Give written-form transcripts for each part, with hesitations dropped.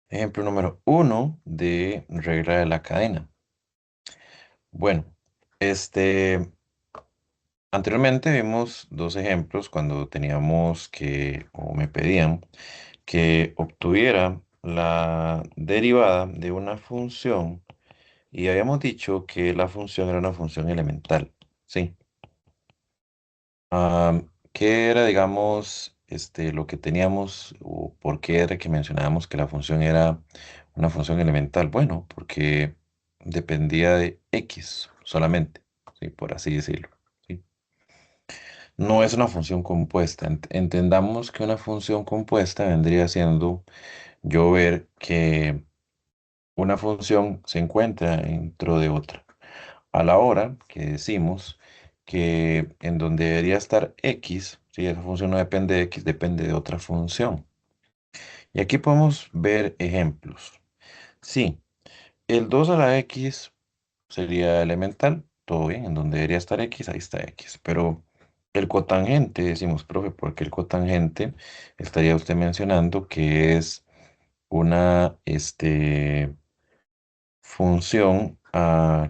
Ejemplo número uno de regla de la cadena. Bueno, este, anteriormente vimos dos ejemplos cuando teníamos que, o me pedían, que obtuviera la derivada de una función y habíamos dicho que la función era una función elemental, ¿sí? ¿Qué era, digamos, lo que teníamos o por qué era que mencionábamos que la función era una función elemental? Bueno, porque dependía de x solamente, ¿sí? Por así decirlo, ¿sí? No es una función compuesta. Entendamos que una función compuesta vendría siendo yo ver que una función se encuentra dentro de otra. A la hora que decimos que en donde debería estar x, si esa función no depende de x, depende de otra función. Y aquí podemos ver ejemplos. Sí, el 2 a la x sería elemental, todo bien, en donde debería estar x, ahí está x. Pero el cotangente, decimos, profe, porque el cotangente estaría usted mencionando que es una función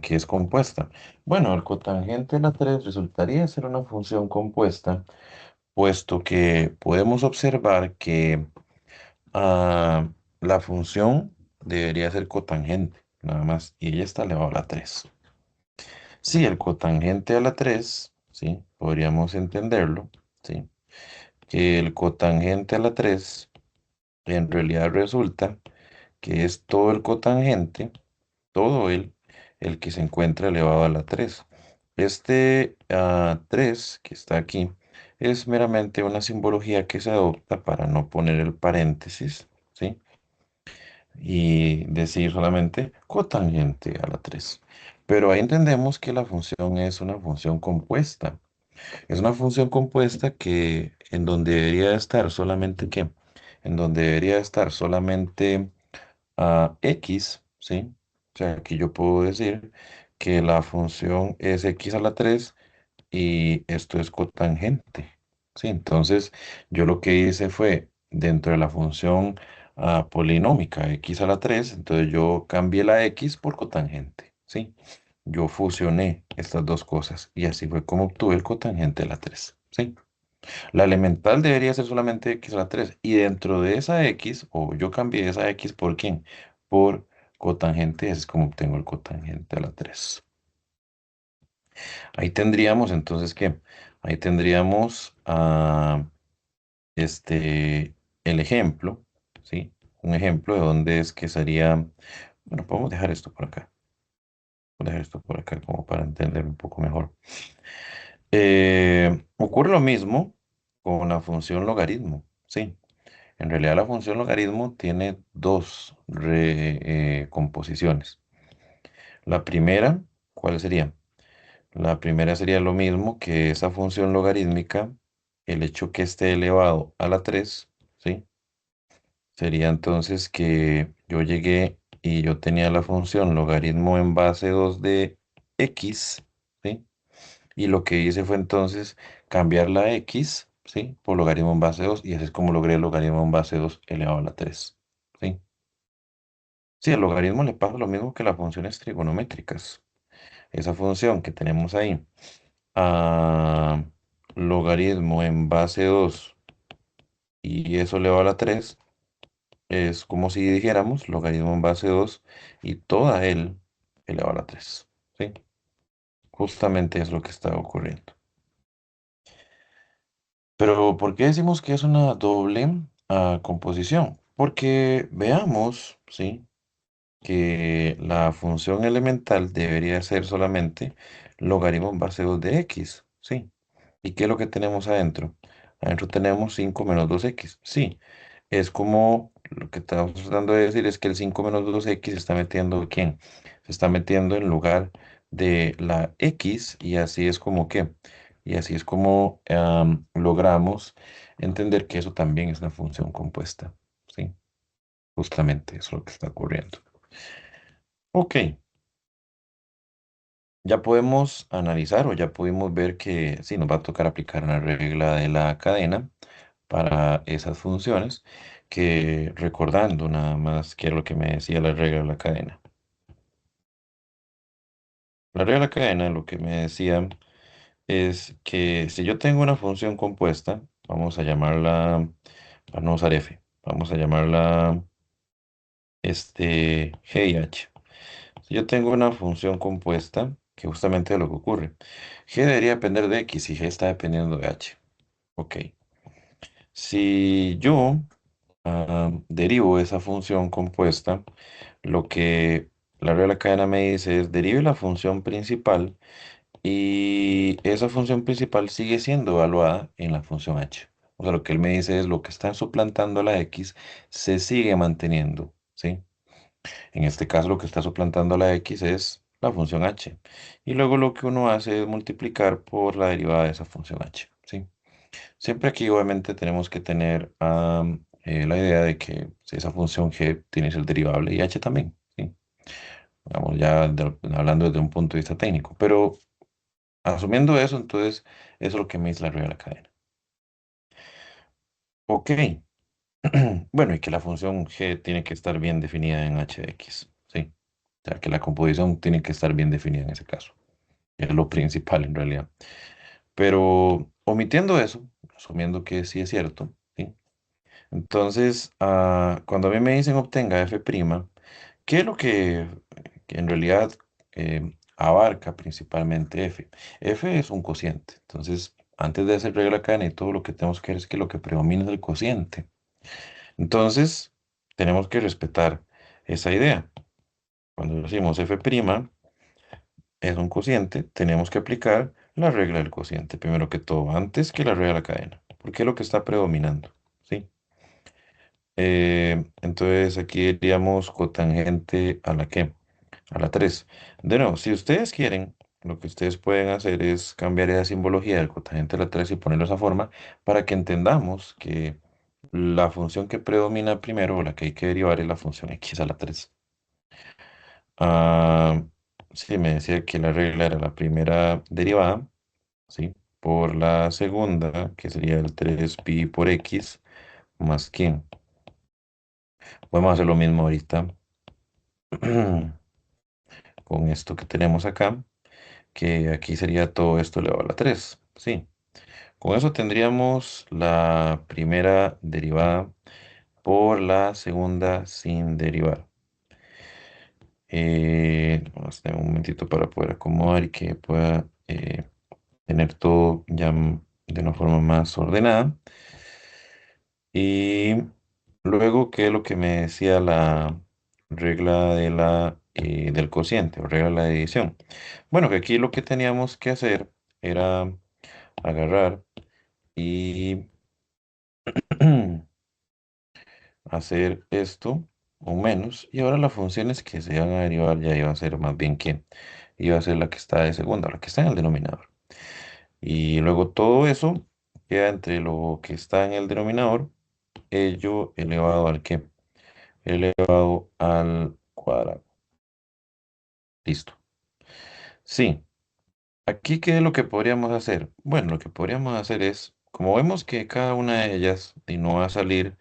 que es compuesta. Bueno, el cotangente de la 3 resultaría ser una función compuesta, puesto que podemos observar que ah, la función debería ser cotangente, nada más, y ella está elevado a la 3. Sí, el cotangente a la 3, sí, podríamos entenderlo, sí, que el cotangente a la 3 en realidad resulta que es todo el cotangente, todo el que se encuentra elevado a la 3. Este 3 que está aquí es meramente una simbología que se adopta para no poner el paréntesis, ¿sí? Y decir solamente cotangente a la 3. Pero ahí entendemos que la función es una función compuesta. Es una función compuesta que en donde debería estar solamente ¿qué? En donde debería estar solamente x, ¿sí? O sea, aquí yo puedo decir que la función es x a la 3 y esto es cotangente, ¿sí? Entonces, yo lo que hice fue, dentro de la función polinómica x a la 3, entonces yo cambié la x por cotangente, ¿sí? Yo fusioné estas dos cosas y así fue como obtuve el cotangente de la 3, ¿sí? La elemental debería ser solamente x a la 3. Y dentro de esa x, o yo cambié esa x por quién? Por cotangente, ese es como obtengo el cotangente a la 3. Ahí tendríamos entonces, ¿qué? Ahí tendríamos el ejemplo, ¿sí? Un ejemplo de dónde es que sería, bueno, podemos dejar esto por acá. Voy a dejar esto por acá como para entender un poco mejor. Ocurre lo mismo con la función logaritmo, ¿sí? En realidad la función logaritmo tiene dos composiciones. La primera, ¿cuál sería? La primera sería lo mismo que esa función logarítmica, el hecho que esté elevado a la 3, ¿sí? Sería entonces que yo llegué y yo tenía la función logaritmo en base 2 de x, ¿sí? Y lo que hice fue entonces cambiar la x, ¿sí? Por logaritmo en base 2 y así es como logré el logaritmo en base 2 elevado a la 3, ¿sí? Sí, al logaritmo le pasa lo mismo que las funciones trigonométricas. Esa función que tenemos ahí, a logaritmo en base 2 y eso elevado a la 3, es como si dijéramos logaritmo en base 2 y toda L elevado a la 3. ¿Sí? Justamente es lo que está ocurriendo. Pero ¿por qué decimos que es una doble composición? Porque veamos, ¿sí? Que la función elemental debería ser solamente logaritmo en base 2 de x, ¿sí? ¿Y qué es lo que tenemos adentro? Adentro tenemos 5 menos 2x, sí. Es como lo que estamos tratando de decir es que el 5 menos 2x se está metiendo ¿quién? Se está metiendo en lugar de la x y así es como que, y así es como logramos entender que eso también es una función compuesta, ¿sí? Justamente eso es lo que está ocurriendo. Ok, ya podemos analizar o ya pudimos ver que sí, nos va a tocar aplicar una regla de la cadena para esas funciones, que recordando nada más que era lo que me decía la regla de la cadena. La regla de la cadena lo que me decía es que si yo tengo una función compuesta, vamos a llamarla, para no usar f, vamos a llamarla g y h. Si yo tengo una función compuesta, que justamente es lo que ocurre, g debería depender de x y g está dependiendo de h. Ok. Si yo derivo esa función compuesta, lo que la regla de la cadena me dice es derive la función principal y esa función principal sigue siendo evaluada en la función h. O sea, lo que él me dice es lo que está suplantando a la x se sigue manteniendo, ¿sí? En este caso, lo que está suplantando a la x es la función h. Y luego lo que uno hace es multiplicar por la derivada de esa función h, ¿sí? Siempre aquí obviamente tenemos que tener la idea de que si esa función g tiene el derivable y h también, ¿sí? Vamos ya hablando desde un punto de vista técnico, pero asumiendo eso, entonces eso es lo que me dice la regla de la cadena. Ok, bueno, y que la función g tiene que estar bien definida en h de x, ¿sí? O sea, que la composición tiene que estar bien definida en ese caso. Es lo principal en realidad. Pero omitiendo eso, asumiendo que sí es cierto, ¿sí? Entonces, cuando a mí me dicen obtenga f', ¿qué es lo que en realidad abarca principalmente f? F es un cociente. Entonces, antes de hacer regla cadena y todo lo que tenemos que ver es que lo que predomina es el cociente. Entonces, tenemos que respetar esa idea. Cuando decimos f' es un cociente, tenemos que aplicar la regla del cociente, primero que todo, antes que la regla de la cadena, porque es lo que está predominando, ¿sí? Entonces aquí diríamos cotangente a la que, a la 3. De nuevo, si ustedes quieren, lo que ustedes pueden hacer es cambiar esa simbología del cotangente a la 3 y ponerlo de esa forma para que entendamos que la función que predomina primero o la que hay que derivar es la función x a la 3. Ah, sí, me decía que la regla era la primera derivada, ¿sí? Por la segunda, que sería el 3pi por x, más quién. Podemos hacer lo mismo ahorita con esto que tenemos acá, que aquí sería todo esto elevado a la 3, ¿sí? Con eso tendríamos la primera derivada por la segunda sin derivar. Vamos a tener un momentito para poder acomodar y que pueda tener todo ya de una forma más ordenada. Y luego, ¿qué es lo que me decía la regla de del cociente o regla de la división? Bueno, que aquí lo que teníamos que hacer era agarrar y hacer esto o menos. Y ahora las funciones que se van a derivar ya iba a ser más bien quién. Iba a ser la que está de segunda, la que está en el denominador. Y luego todo eso queda entre lo que está en el denominador, ello elevado al qué, elevado al cuadrado. Listo. Sí, aquí qué es lo que podríamos hacer. Bueno, lo que podríamos hacer es, como vemos que cada una de ellas y no va a salir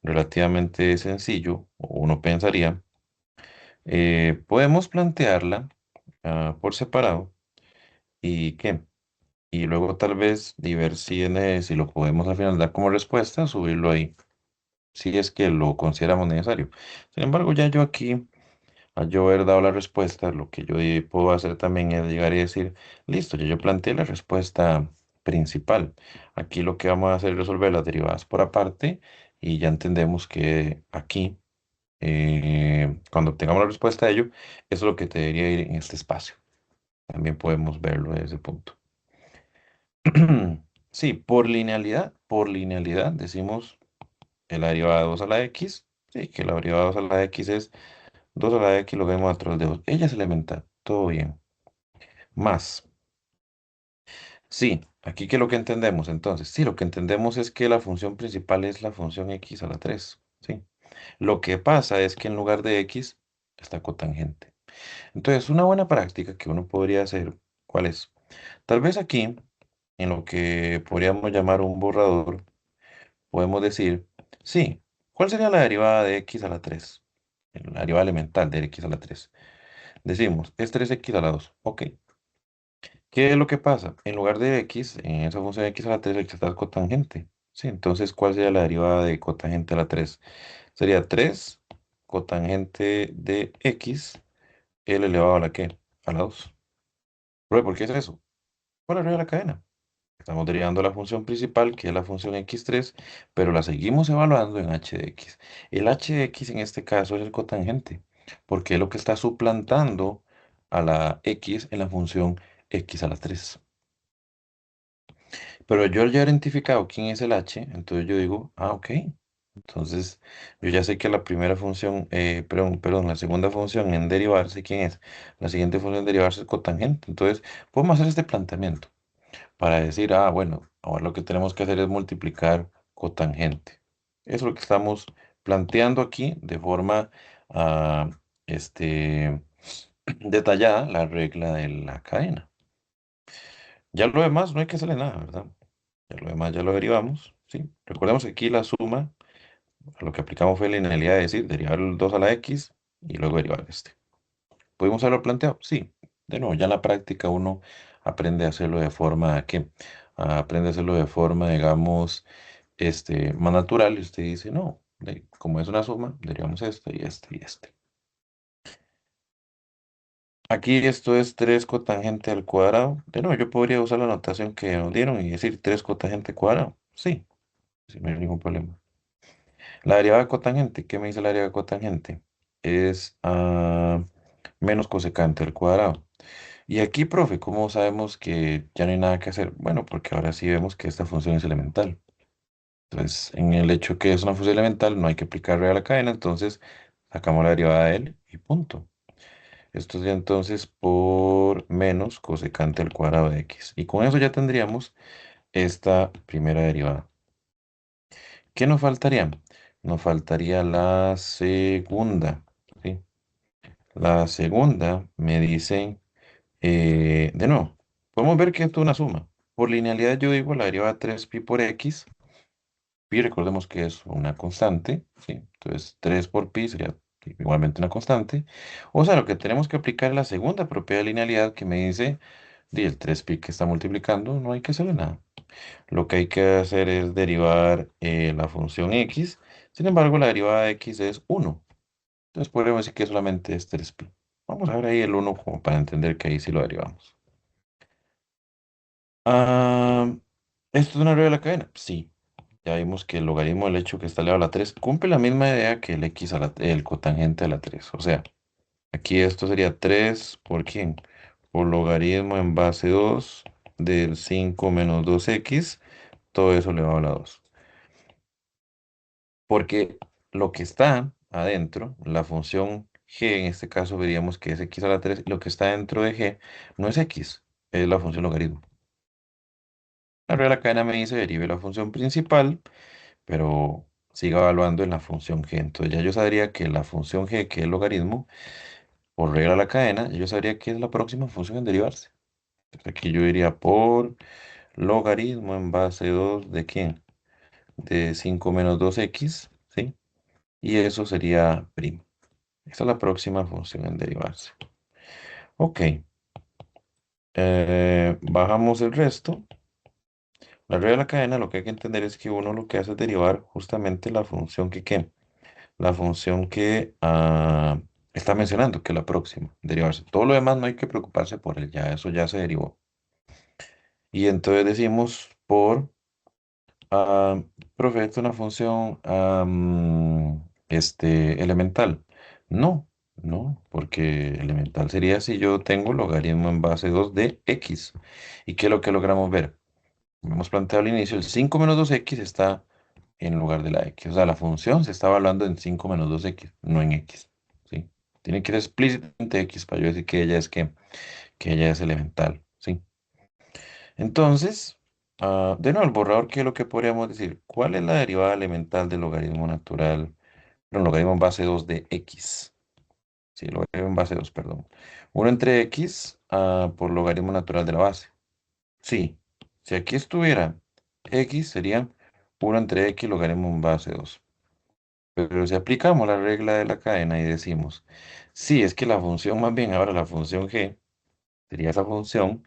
relativamente sencillo, o uno pensaría, podemos plantearla por separado y qué. Y luego tal vez y ver si lo podemos al final dar como respuesta, subirlo ahí, si es que lo consideramos necesario. Sin embargo, ya yo aquí, al yo haber dado la respuesta, lo que yo puedo hacer también es llegar y decir, listo, yo planteé la respuesta principal. Aquí lo que vamos a hacer es resolver las derivadas por aparte y ya entendemos que aquí, cuando obtengamos la respuesta de ello, eso es lo que debería ir en este espacio. También podemos verlo desde ese punto. Sí, por linealidad decimos que la derivada de 2 a la x, sí, que la derivada de 2 a la x es 2 a la x, lo vemos a través de 2. Ella es elemental, todo bien. Más, sí, aquí que lo que entendemos entonces, sí, lo que entendemos es que la función principal es la función x a la 3, sí. Lo que pasa es que en lugar de x está cotangente. Entonces, una buena práctica que uno podría hacer, ¿cuál es? Tal vez aquí, en lo que podríamos llamar un borrador, podemos decir, sí, ¿cuál sería la derivada de x a la 3? La derivada elemental de x a la 3. Decimos, es 3x a la 2. Ok. ¿Qué es lo que pasa? En lugar de x, en esa función de x a la 3 está el cotangente. Sí, entonces, ¿cuál sería la derivada de cotangente a la 3? Sería 3 cotangente de x, el elevado a la qué? A la 2. ¿Por qué es eso? Por arriba de la cadena. Estamos derivando la función principal, que es la función x3, pero la seguimos evaluando en h de x. El h de x en este caso es el cotangente, porque es lo que está suplantando a la x en la función x a la 3. Pero yo ya he identificado quién es el h, entonces yo digo, ah, ok. Entonces, yo ya sé que la primera función, perdón, la segunda función en derivarse, ¿quién es? La siguiente función en derivarse es cotangente. Entonces, podemos hacer este planteamiento para decir, ah, bueno, ahora lo que tenemos que hacer es multiplicar cotangente. Eso es lo que estamos planteando aquí de forma ah, este, detallada, la regla de la cadena. Ya lo demás no hay que hacerle nada, ¿verdad? Ya lo demás ya lo derivamos, ¿sí? Recordemos que aquí la suma, a lo que aplicamos fue la linealidad, es decir, derivar el 2 a la x y luego derivar este. ¿Pudimos haberlo planteado? Sí. De nuevo, ya en la práctica uno aprende a hacerlo de forma que, aprende a hacerlo de forma, digamos, más natural y usted dice, no, como es una suma, derivamos este y este y este. Aquí esto es 3 cotangente al cuadrado. De nuevo, yo podría usar la notación que nos dieron y decir 3 cotangente cuadrado. Sí, sin ningún problema. La derivada de cotangente, ¿qué me dice la derivada de cotangente? Es menos cosecante al cuadrado. Y aquí, profe, ¿cómo sabemos que ya no hay nada que hacer? Bueno, porque ahora sí vemos que esta función es elemental. Entonces, en el hecho que es una función elemental, no hay que aplicarle a la cadena, entonces sacamos la derivada de él y punto. Esto sería entonces por menos cosecante al cuadrado de x. Y con eso ya tendríamos esta primera derivada. ¿Qué nos faltaría? Nos faltaría la segunda, ¿sí? La segunda me dice, de nuevo, podemos ver que esto es una suma. Por linealidad yo digo la derivada de 3pi por x. Pi recordemos que es una constante, ¿sí? Entonces 3 por pi sería igualmente una constante. O sea, lo que tenemos que aplicar es la segunda propiedad de linealidad que me dice, el 3pi que está multiplicando, no hay que hacerle nada. Lo que hay que hacer es derivar la función x. Sin embargo, la derivada de x es 1. Entonces podríamos decir que solamente es 3pi. Vamos a ver ahí el 1 como para entender que ahí sí lo derivamos. Ah, ¿Esto es una regla de la cadena? Sí. Ya vimos que el logaritmo del hecho que está elevado a la 3 cumple la misma idea que el x a el cotangente a la 3. O sea, aquí esto sería 3 por quién? Por logaritmo en base 2 del 5 menos 2x, todo eso elevado a la 2. Porque lo que está adentro, la función g, en este caso veríamos que es x a la 3, y lo que está dentro de g no es x, es la función logaritmo. La regla de la cadena me dice derive la función principal, pero siga evaluando en la función g. Entonces ya yo sabría que la función g, que es el logaritmo, por regla de la cadena, yo sabría que es la próxima función en derivarse. Entonces aquí yo diría por logaritmo en base 2 de quién? De 5 menos 2x, ¿sí? Y eso sería primo. Esta es la próxima función en derivarse. Ok, bajamos el resto. La regla de la cadena lo que hay que entender es que uno lo que hace es derivar justamente la función que, ¿qué? La función que está mencionando, que es la próxima, derivarse. Todo lo demás no hay que preocuparse por él, ya eso ya se derivó. Y entonces decimos por, ah, profe, ¿esto es una función elemental? No, no, porque elemental sería si yo tengo logaritmo en base 2 de x. ¿Y qué es lo que logramos ver? Hemos planteado al inicio, el 5 menos 2x está en lugar de la x. O sea, la función se está evaluando en 5 menos 2x, no en x. ¿Sí? Tiene que ser explícitamente x para yo decir que ella es que ella es elemental. ¿Sí? Entonces, de nuevo, el borrador, ¿qué es lo que podríamos decir? ¿Cuál es la derivada elemental del logaritmo natural? No, logaritmo en base 2 de x. Sí, logaritmo en base 2, perdón. 1 entre x por logaritmo natural de la base. Sí, si aquí estuviera x sería uno entre x logaritmo en base 2. Pero si aplicamos la regla de la cadena y decimos, sí, es que la función, más bien ahora la función g, sería esa función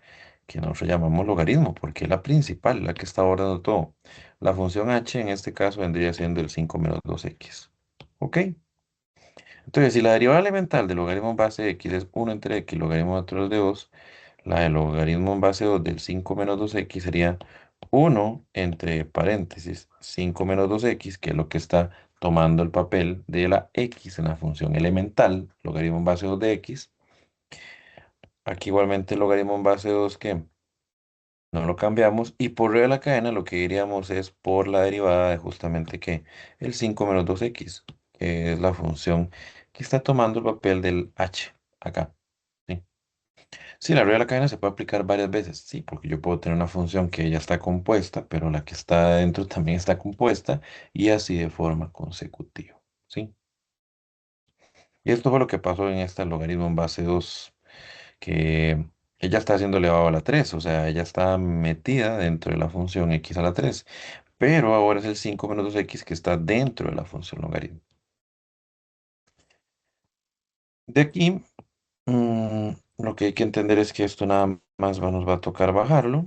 que nosotros llamamos logaritmo, porque es la principal, la que está abordando todo. La función h en este caso vendría siendo el 5 menos 2x. ¿Ok? Entonces, si la derivada elemental del logaritmo en base de x es uno entre x logaritmo natural de 2, la del logaritmo en base 2 del 5 menos 2x sería uno entre paréntesis 5 menos 2x, que es lo que está tomando el papel de la x en la función elemental, logaritmo en base 2 de x. Aquí igualmente el logaritmo en base 2 que no lo cambiamos. Y por regla de la cadena lo que diríamos es por la derivada de justamente que el 5 menos 2x, que es la función que está tomando el papel del h acá. ¿Sí? Sí, la regla de la cadena se puede aplicar varias veces, sí, porque yo puedo tener una función que ya está compuesta, pero la que está adentro también está compuesta y así de forma consecutiva, ¿sí? Y esto fue lo que pasó en este logaritmo en base 2 que ella está haciendo elevado a la 3, o sea, ella está metida dentro de la función x a la 3, pero ahora es el 5 menos 2x que está dentro de la función logaritmo. De aquí, lo que hay que entender es que esto nada más nos va a tocar bajarlo.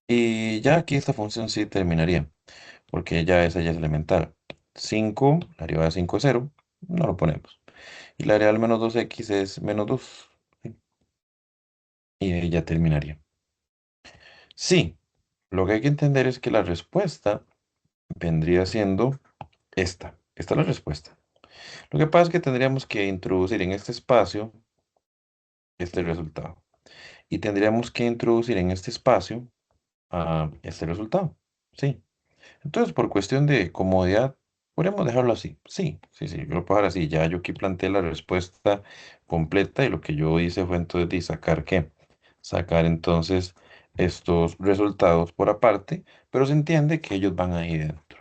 Y ya aquí esta función sí terminaría, porque ya esa ya es elemental. 5, la derivada de 5 es 0, no lo ponemos. Y la derivada del menos 2x es menos 2, ¿sí? Y ahí ya terminaría. Sí, lo que hay que entender es que la respuesta vendría siendo esta. Esta es la respuesta. Lo que pasa es que tendríamos que introducir en este espacio este resultado. Y tendríamos que introducir en este espacio este resultado. Sí. Entonces, por cuestión de comodidad, podríamos dejarlo así. Sí, sí, sí, yo lo puedo dejar así. Ya yo aquí planteé la respuesta completa y lo que yo hice fue entonces de sacar qué. Sacar entonces estos resultados por aparte, pero se entiende que ellos van ahí dentro.